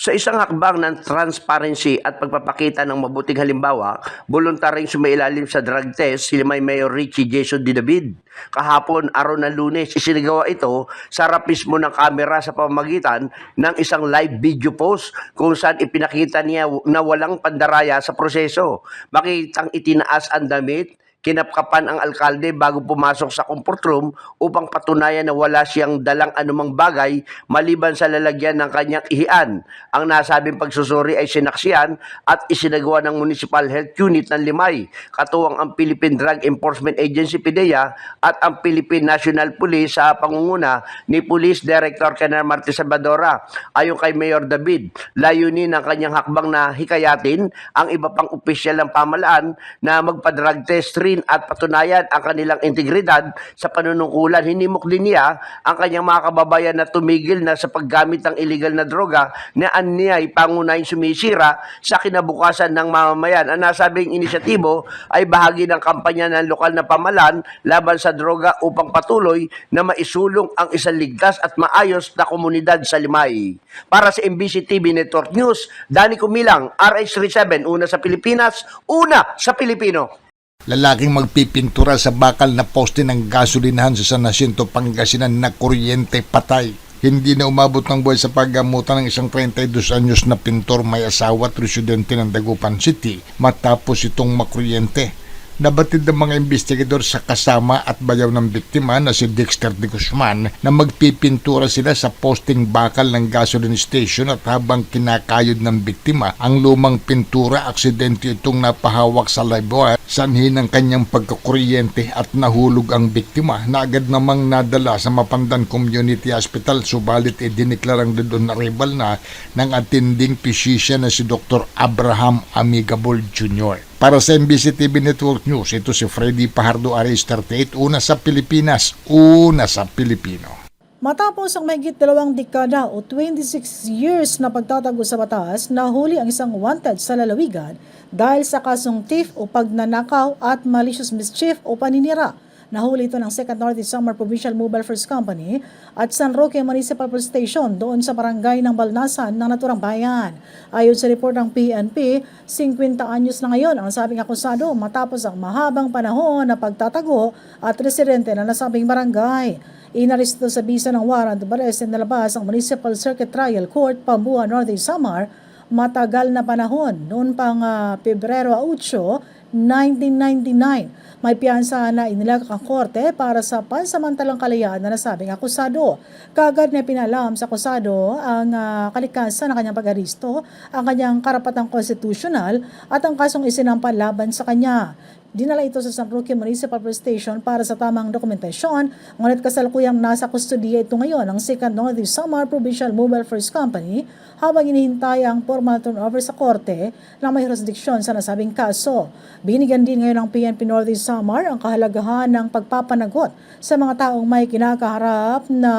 Sa isang hakbang ng transparency at pagpapakita ng mabuting halimbawa, voluntaryong sumailalim sa drug test si Mayor Richie Jason D. David. Kahapon, araw ng Lunes, isinagawa ito sa harap mismo ng kamera sa pamamagitan ng isang live video post kung saan ipinakita niya na walang pandaraya sa proseso. Makitang itinaas ang damit, kinapkapan ang alkalde bago pumasok sa comfort room upang patunayan na wala siyang dalang anumang bagay maliban sa lalagyan ng kanyang ihian. Ang nasabing pagsusuri ay sinaksihan at isinagawa ng Municipal Health Unit ng Limay, katuwang ang Philippine Drug Enforcement Agency PDEA at ang Philippine National Police sa pangunguna ni Police Director Colonel Martin Salvadora. Ayon kay Mayor David, layunin ng kanyang hakbang na hikayatin ang iba pang opisyal ng pamahalaan na magpa-drug test rin at patunayan ang kanilang integridad sa panunungkulan. Hinimok din niya ang kanyang mga kababayan na tumigil na sa paggamit ng illegal na droga na aniyay pangunahing sumisira sa kinabukasan ng mamamayan. Ang nasabing inisyatibo ay bahagi ng kampanya ng lokal na pamahalaan laban sa droga upang patuloy na maisulong ang isang ligtas at maayos na komunidad sa Limay. Para sa MBC TV Network News, Danny Kumilang, RH37, una sa Pilipinas, una sa Pilipino. Lalaking magpipintura sa bakal na poste ng gasolinahan sa San Jacinto, Pangasinan na kuryente patay. Hindi na umabot ng buhay sa paggamutan ng isang 32 anyos na pintor may asawa at residente ng Dagupan City matapos itong makuryente. Nabatid ng mga investigador sa kasama at bayaw ng biktima na si Dexter de Guzman na magpipintura sila sa posting bakal ng gasoline station at habang kinakayod ng biktima ang lumang pintura, aksidente itong napahawak sa live wire sanhi ng kanyang pagkakuryente at nahulog ang biktima na agad namang nadala sa Mapandan Community Hospital, subalit diniklarang doon arrival na ng attending physician na si Dr. Abraham Amigable Jr. Para sa MBC TV Network News, ito si Freddy Pajardo, RH38, una sa Pilipinas, una sa Pilipino. Matapos ang mahigit 2 dekada o 26 years na pagtatago sa batas, nahuli ang isang wanted sa lalawigan dahil sa kasong theft o pagnanakaw at malicious mischief o paninira. Nahuli ito ng 2nd Northeast Samar Provincial Mobile First Company at San Roque Municipal Police Station doon sa barangay ng Balnasan ng naturang bayan. Ayon sa report ng PNP, 50 anyos na ngayon ang sabing akusado matapos ang mahabang panahon na pagtatago at residente na nasabing barangay. Inaresto sa bisa ng warrant of arrest na nalabas ang Municipal Circuit Trial Court, Pambuan, Northeast Samar, matagal na panahon, noon pang Pebrero 8, 1999. May piyansa na inilagak ang korte para sa pansamantalang kalayaan na nasabing akusado. Kaagad na pinalam sa akusado ang kalikasan ng kanyang pag-aristo, ang kanyang karapatang konstitusyonal at ang kasong isinampa laban sa kanya. Dinala ito sa San Roque Municipal Police Station para sa tamang dokumentasyon, ngunit kasalukuyang nasa kustudiya ito ngayon ng 2nd Northeast Samar Provincial Mobile First Company habang inihintay ang formal turnover sa korte ng may jurisdiksyon sa nasabing kaso. Binigyan din ngayon ng PNP Northeast Samar ang kahalagahan ng pagpapanagot sa mga taong may kinakaharap na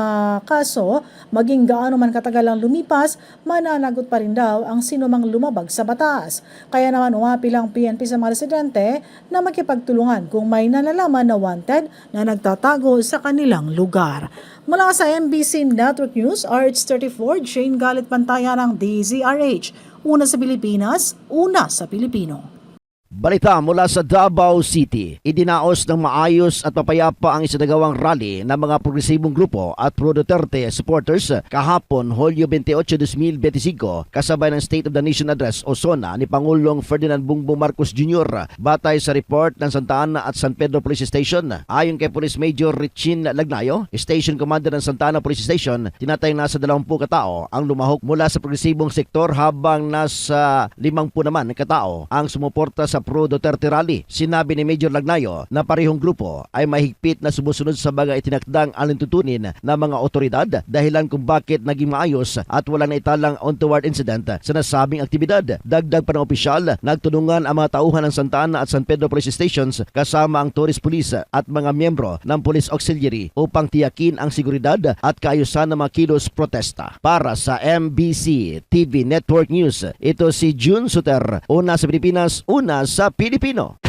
kaso, maging gaano man katagal ang lumipas, mananagot pa rin daw ang sinumang lumabag sa batas. Kaya naman umapil ang PNP sa mga residente na makipagtulungan kung may nalalaman na wanted na nagtatago sa kanilang lugar. Mula sa MBC Network News, RH34, Jane Galit Pantaya ng DZRH. Una sa Pilipinas, una sa Pilipino. Balita mula sa Davao City. Idinaos ng maayos at mapayapa ang isinagawang rally ng mga progresibong grupo at Pro Duterte supporters kahapon, Hulyo 28, 2025, kasabay ng State of the Nation Address o SONA ni Pangulong Ferdinand Bongbong Marcos Jr. batay sa report ng Santa Ana at San Pedro Police Station. Ayon kay Police Major Richin Lagnayo, Station Commander ng Santa Ana Police Station, tinatayang nasa 20 katao ang lumahok mula sa progresibong sektor habang nasa 50 naman katao ang sumuporta sa Pro Duterte Rally. Sinabi ni Major Lagnayo na parehong grupo ay mahigpit na sumusunod sa mga itinakdang alintutunin ng mga otoridad, dahilan kung bakit naging maayos at walang naitalang untoward incident sa nasabing aktibidad. Dagdag pa ng opisyal, nagtulungan ang mga tauhan ng Santa Ana at San Pedro Police Stations kasama ang Tourist Police at mga miyembro ng Police Auxiliary upang tiyakin ang seguridad at kaayusan ng mga kilos protesta. Para sa MBC TV Network News, ito si June Suter, una sa Pilipinas, una sa Pilipino.